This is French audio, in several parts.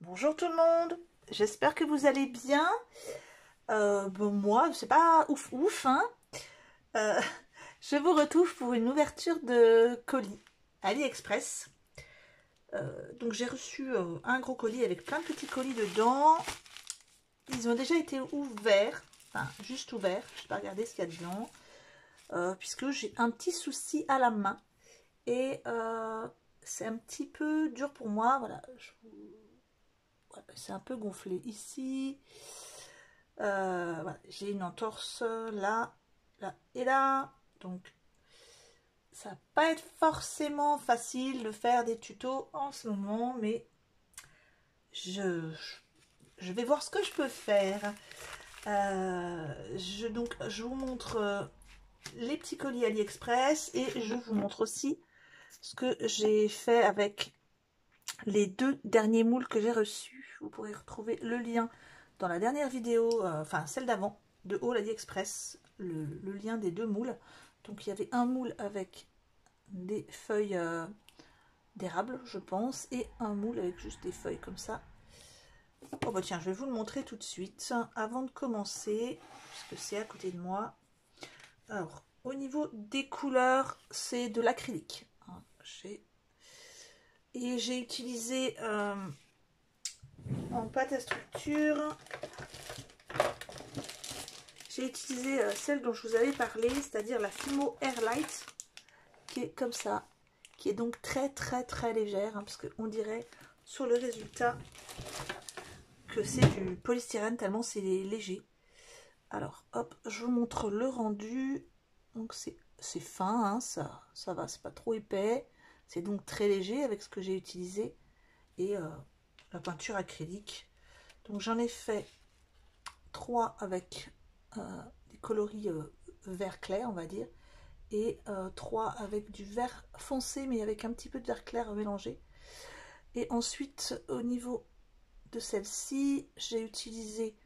Bonjour tout le monde, j'espère que vous allez bien. Bon, moi, c'est pas ouf, hein. Euh, je vous retrouve pour une ouverture de colis AliExpress. Donc j'ai reçu un gros colis avec plein de petits colis dedans. Ils ont déjà été ouverts, enfin juste ouverts. Je vais pas regarder ce qu'il y a dedans, puisque j'ai un petit souci à la main et c'est un petit peu dur pour moi. Voilà, c'est un peu gonflé ici. Voilà, j'ai une entorse là, là et là. Donc, ça va pas être forcément facile de faire des tutos en ce moment, mais je vais voir ce que je peux faire. Donc, je vous montre les petits colis AliExpress et je vous montre aussi ce que j'ai fait avec les 2 derniers moules que j'ai reçus. Vous pourrez retrouver le lien dans la dernière vidéo, enfin celle d'avant, de Haul AliExpress, le lien des 2 moules. Donc il y avait un moule avec des feuilles d'érable, je pense, et un moule avec juste des feuilles comme ça. Oh bah tiens, je vais vous le montrer tout de suite, avant de commencer, puisque c'est à côté de moi. Alors, au niveau des couleurs, c'est de l'acrylique. Et j'ai utilisé en pâte à structure, j'ai utilisé celle dont je vous avais parlé, c'est-à-dire la Fimo Airlight, qui est comme ça, qui est donc très légère, hein, parce qu'on dirait sur le résultat que c'est du polystyrène tellement c'est léger. Alors hop, je vous montre le rendu. Donc c'est fin, hein, ça va, c'est pas trop épais, c'est donc très léger avec ce que j'ai utilisé et la peinture acrylique. Donc j'en ai fait 3 avec des coloris vert clair, on va dire, et 3 avec du vert foncé mais avec un petit peu de vert clair mélangé. Et ensuite au niveau de celle-ci, j'ai utilisé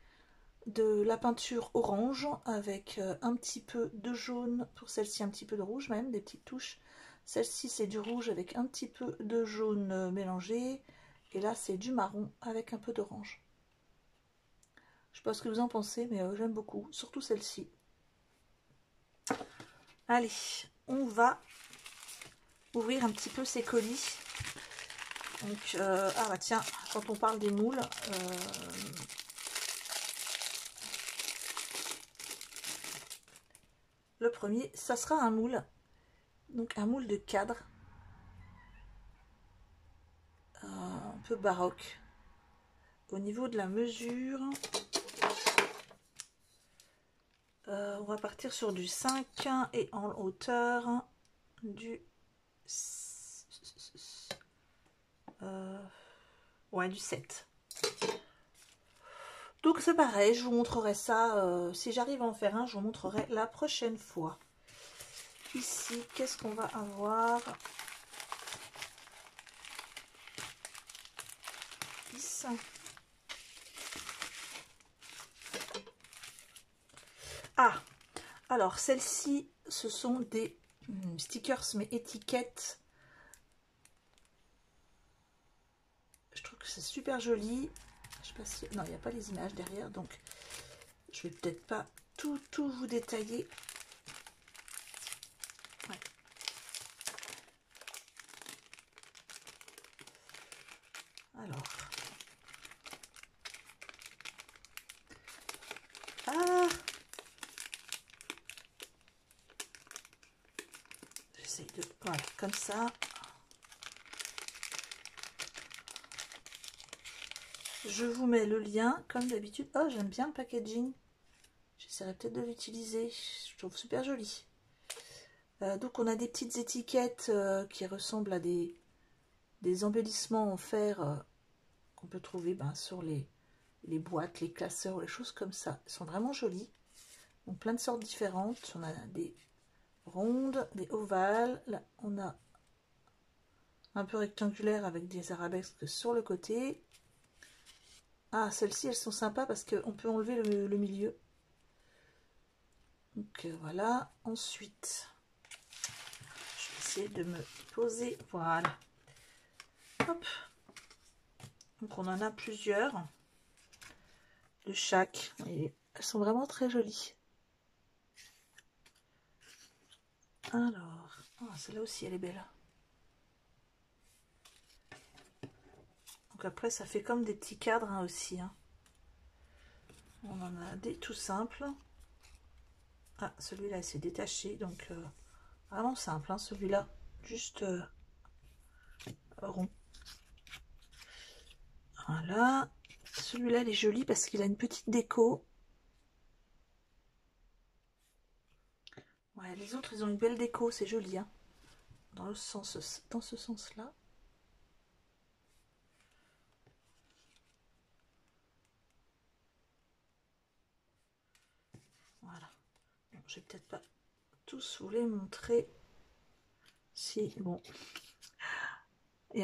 de la peinture orange avec un petit peu de jaune, pour celle-ci un petit peu de rouge même, des petites touches. Celle-ci c'est du rouge avec un petit peu de jaune mélangé, et là c'est du marron avec un peu d'orange. Je sais pas ce que vous en pensez, mais j'aime beaucoup, surtout celle-ci. Allez, on va ouvrir un petit peu ces colis. Donc, ah bah tiens, quand on parle des moules, le premier, ça sera un moule. Donc un moule de cadre, un peu baroque. Au niveau de la mesure, on va partir sur du 5 et en hauteur du ouais, du 7. Donc c'est pareil, je vous montrerai ça, si j'arrive à en faire un, je vous montrerai la prochaine fois. Ici, qu'est-ce qu'on va avoir? 10. Ah, alors celles-ci, ce sont des stickers, mais étiquettes. Je trouve que c'est super joli. Je sais pas si... Non, il n'y a pas les images derrière, donc je vais peut-être pas tout vous détailler. Ouais. Alors. Ah, j'essaye de... Voilà, comme ça. Je vous mets le lien, comme d'habitude. Oh, j'aime bien le packaging. J'essaierai peut-être de l'utiliser. Je trouve super joli. Donc, on a des petites étiquettes qui ressemblent à des embellissements en fer qu'on peut trouver sur les boîtes, les classeurs, les choses comme ça. Ils sont vraiment jolis. Donc, plein de sortes différentes. On a des rondes, des ovales. Là, on a un peu rectangulaire avec des arabesques sur le côté. Ah, celles-ci, elles sont sympas parce qu'on peut enlever le milieu. Donc voilà. Ensuite, je vais essayer de me poser. Voilà. Hop. Donc on en a plusieurs de chaque. Et elles sont vraiment très jolies. Alors, celle-là aussi elle est belle. Donc après ça fait comme des petits cadres hein, aussi. Hein. On en a des tout simples. Ah, celui-là s'est détaché, donc vraiment simple, hein, celui-là, juste rond. Voilà, celui-là il est joli parce qu'il a une petite déco. Ouais, les autres ils ont une belle déco, c'est joli, hein, dans ce sens-là. Voilà. Bon, je vais peut-être pas tous vous les montrer. Si, bon. Il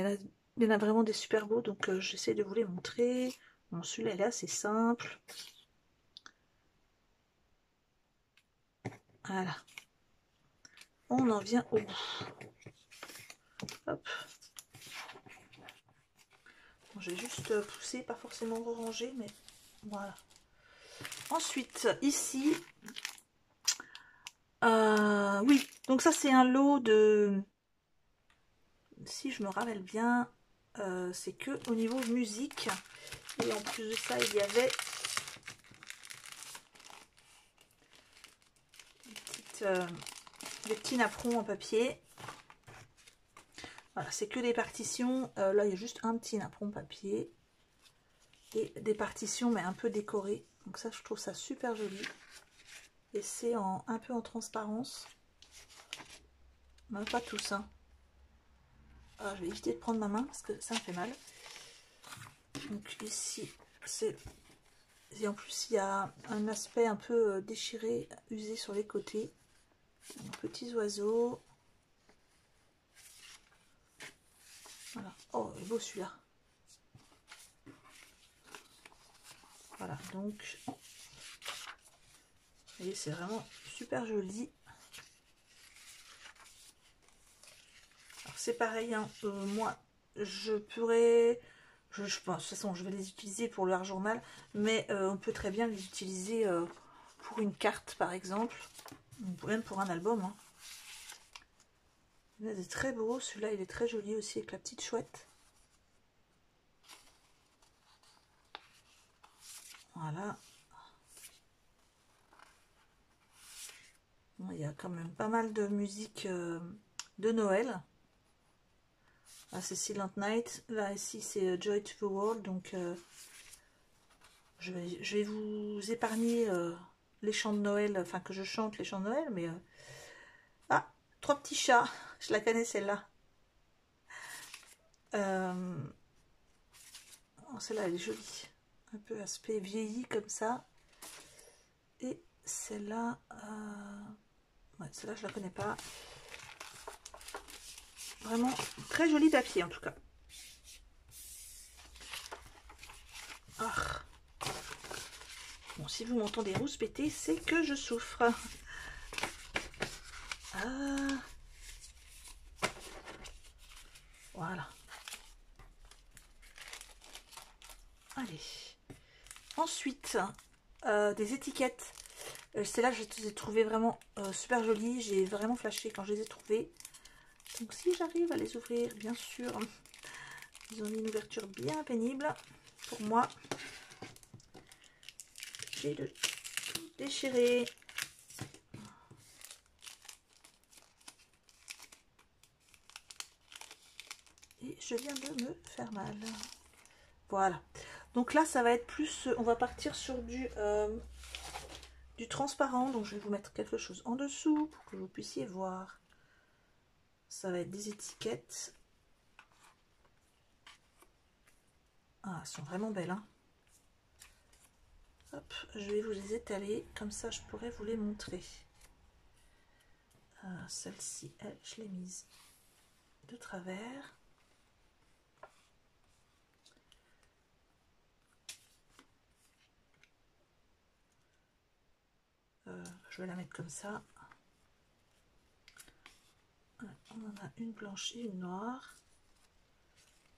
y en a vraiment des super beaux, donc j'essaie de vous les montrer. Bon, celui-là, c'est simple. Voilà. On en vient au bout. Hop. Bon, j'ai juste poussé, pas forcément ranger, mais voilà. Ensuite, ici, oui, donc ça c'est un lot de, si je me rappelle bien, c'est que au niveau musique. Et en plus de ça, il y avait des petits napperons en papier. Voilà, c'est que des partitions. Là, il y a juste un petit napperon papier. Et des partitions, mais un peu décorées. Donc ça, je trouve ça super joli. Et c'est un peu en transparence. Même pas tous, hein. Alors, je vais éviter de prendre ma main parce que ça me fait mal. Donc ici, c'est... Et en plus, il y a un aspect un peu déchiré, usé sur les côtés. Donc, petits oiseaux. Voilà. Oh, il est beau celui-là. Voilà, donc... Vous voyez, c'est vraiment super joli. Alors c'est pareil, hein, moi, je pourrais... Je pense, de toute façon, je vais les utiliser pour le journal, mais on peut très bien les utiliser pour une carte, par exemple, ou même pour un album. Hein. Il y en a des très beaux. Celui-là, il est très joli aussi, avec la petite chouette. Voilà. Bon, il y a quand même pas mal de musique de Noël. Là, c'est Silent Night. Là, ici, c'est Joy to the World. Donc, je vais vous épargner les chants de Noël. Enfin, que je chante les chants de Noël. Mais... Ah, trois petits chats. Je la connais, celle-là. Oh, celle-là, elle est jolie. Un peu aspect vieilli, comme ça. Et celle-là... Ouais, celle-là, je la connais pas. Vraiment très joli papier, en tout cas. Ah. Bon, si vous m'entendez rouspéter, c'est que je souffre. Ah. Voilà. Allez. Ensuite, des étiquettes. Celles-là, je les ai trouvées vraiment super jolies. J'ai vraiment flashé quand je les ai trouvées. Donc, si j'arrive à les ouvrir, bien sûr, ils ont une ouverture bien pénible pour moi. J'ai le tout déchiré. Et je viens de me faire mal. Voilà. Donc là, ça va être plus... On va partir sur du transparent. Donc je vais vous mettre quelque chose en dessous pour que vous puissiez voir. Ça va être des étiquettes. Ah, elles sont vraiment belles. Hein. Hop, je vais vous les étaler. Comme ça, je pourrais vous les montrer. Celle-ci, elle, je l'ai mise de travers. Je vais la mettre comme ça. On en a une blanche et une noire.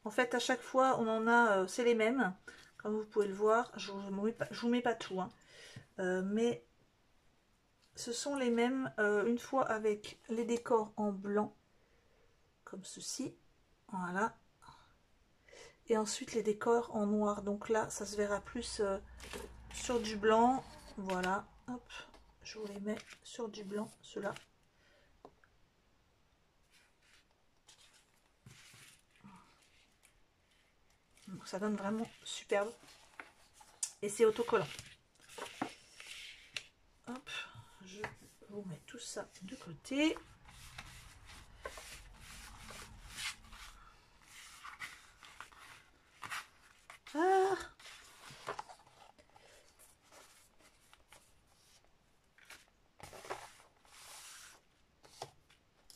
En fait, à chaque fois, on en a, c'est les mêmes. Comme vous pouvez le voir, je vous mets pas tout, hein. Mais ce sont les mêmes, une fois avec les décors en blanc, comme ceci, voilà. Et ensuite les décors en noir, donc là, ça se verra plus sur du blanc, voilà, hop, je vous les mets sur du blanc, ceux-là. Donc ça donne vraiment superbe. Et c'est autocollant. Hop, je vous mets tout ça de côté. Ah,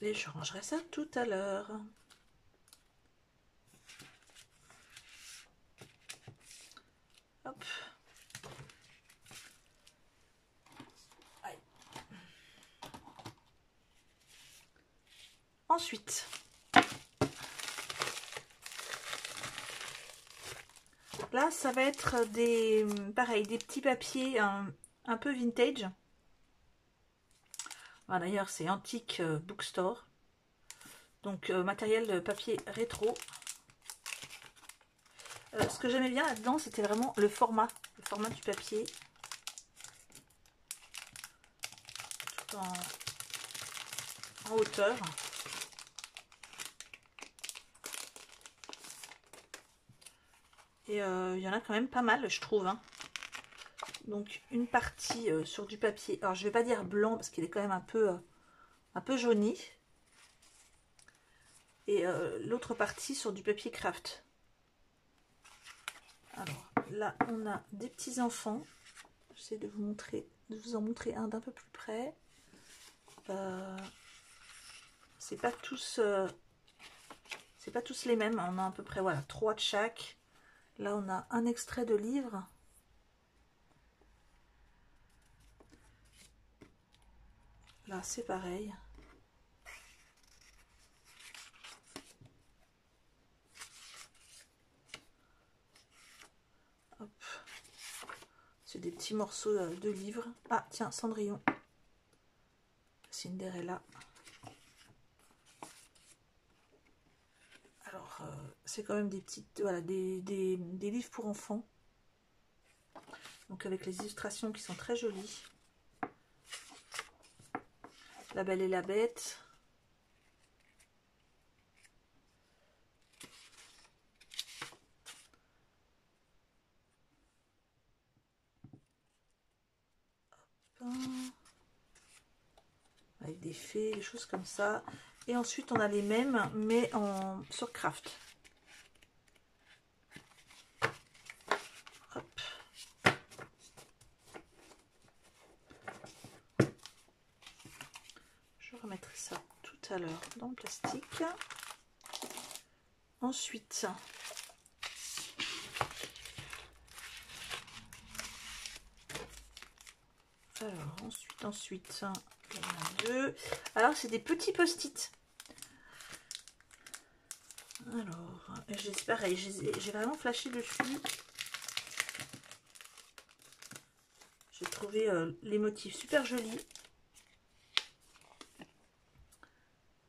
et je rangerai ça tout à l'heure. Hop. Ensuite, là, ça va être des, pareil, des petits papiers un peu vintage. Voilà, d'ailleurs, c'est Antique Bookstore. Donc, matériel de papier rétro. Ce que j'aimais bien là-dedans, c'était vraiment le format du papier. Tout en hauteur. Et il y en a quand même pas mal, je trouve, hein. Donc une partie sur du papier. Alors je vais pas dire blanc parce qu'il est quand même un peu jauni. Et l'autre partie sur du papier craft. Alors là on a des petits enfants. J'essaie de vous en montrer un d'un peu plus près. C'est pas tous les mêmes. On a à peu près voilà 3 de chaque. Là on a un extrait de livre. Là c'est pareil. C'est des petits morceaux de livres. Ah tiens, Cendrillon. Cinderella. Alors c'est quand même des petites, voilà, des livres pour enfants. Donc avec les illustrations qui sont très jolies. La Belle et la Bête. Avec des fées, des choses comme ça. Et ensuite on a les mêmes mais sur craft. Hop. Je remettrai ça tout à l'heure dans le plastique. Ensuite, alors ensuite, il y en a deux. Alors c'est des petits post-it. Alors, pareil, j'ai vraiment flashé dessus. J'ai trouvé les motifs super jolis.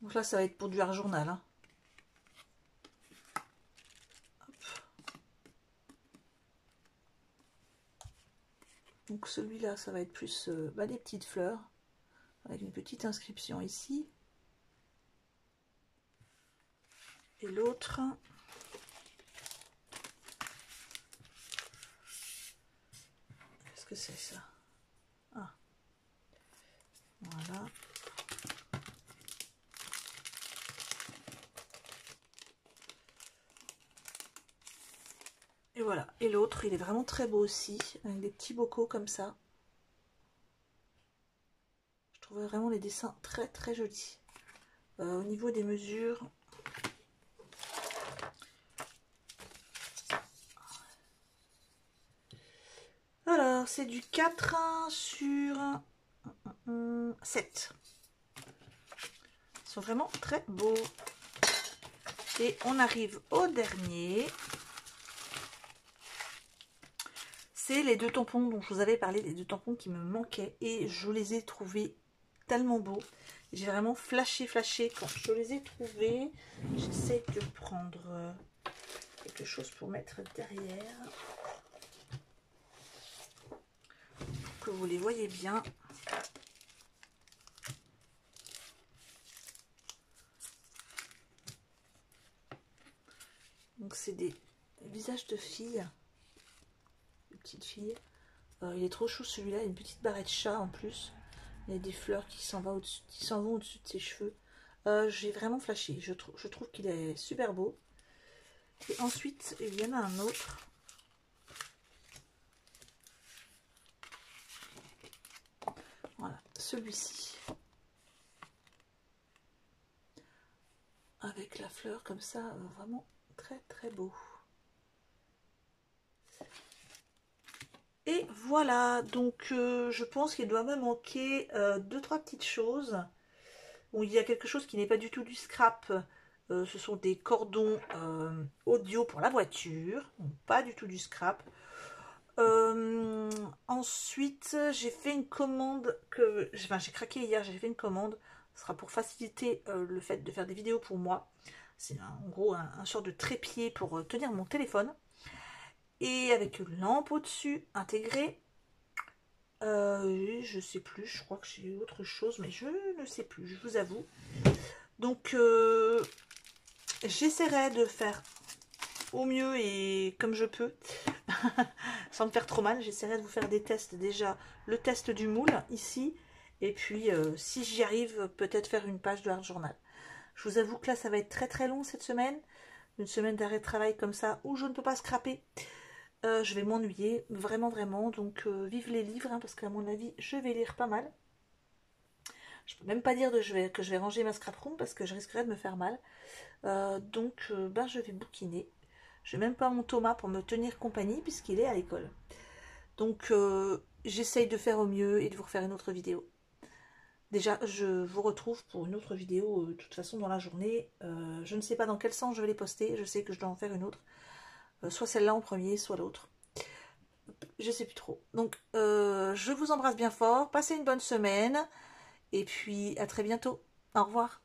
Donc là, ça va être pour du art journal. Hein. Donc celui-là, ça va être plus des petites fleurs. Avec une petite inscription ici. Et l'autre... Qu'est-ce que c'est ça? Ah. Voilà. Et voilà. Et l'autre, il est vraiment très beau aussi. Avec des petits bocaux comme ça. Je trouve vraiment les dessins très très jolis. Au niveau des mesures... Alors, c'est du 4 sur 7. Ils sont vraiment très beaux. Et on arrive au dernier. C'est les 2 tampons dont je vous avais parlé, les 2 tampons qui me manquaient. Et je les ai trouvés tellement beaux. J'ai vraiment flashé quand je les ai trouvés. J'essaie de prendre quelque chose pour mettre derrière. Pour que vous les voyez bien. Donc c'est des visages de filles. De petites filles. Il est trop chou celui-là, une petite barrette chat en plus. Il y a des fleurs qui s'en vont au-dessus de ses cheveux. J'ai vraiment flashé. Je trouve qu'il est super beau. Et ensuite, il y en a un autre. Voilà, celui-ci. Avec la fleur comme ça, vraiment très très beau. Et voilà, donc je pense qu'il doit me manquer 2-3 petites choses. Bon, il y a quelque chose qui n'est pas du tout du scrap. Ce sont des cordons audio pour la voiture. Donc, pas du tout du scrap. Ensuite, j'ai fait une commande que... Enfin, j'ai craqué hier, j'ai fait une commande. Ce sera pour faciliter le fait de faire des vidéos pour moi. C'est en gros un sort de trépied pour tenir mon téléphone. Et avec une lampe au-dessus intégrée. Je sais plus, je crois que j'ai autre chose, mais je ne sais plus, je vous avoue. Donc, j'essaierai de faire au mieux et comme je peux, sans me faire trop mal. J'essaierai de vous faire des tests, déjà le test du moule ici, et puis si j'y arrive, peut-être faire une page de Art Journal. Je vous avoue que là, ça va être très très long cette semaine, une semaine d'arrêt de travail comme ça, où je ne peux pas scraper. Je vais m'ennuyer, vraiment, vraiment. Donc, vive les livres, hein, parce qu'à mon avis, je vais lire pas mal. Je peux même pas dire que je vais ranger ma scrap room, parce que je risquerais de me faire mal. Donc, je vais bouquiner. Je n'ai même pas mon Thomas pour me tenir compagnie, puisqu'il est à l'école. Donc, j'essaye de faire au mieux et de vous refaire une autre vidéo. Déjà, je vous retrouve pour une autre vidéo, de toute façon, dans la journée. Je ne sais pas dans quel sens je vais les poster. Je sais que je dois en faire une autre. Soit celle-là en premier, soit l'autre. Je sais plus trop. Donc, je vous embrasse bien fort. Passez une bonne semaine. Et puis, à très bientôt. Au revoir.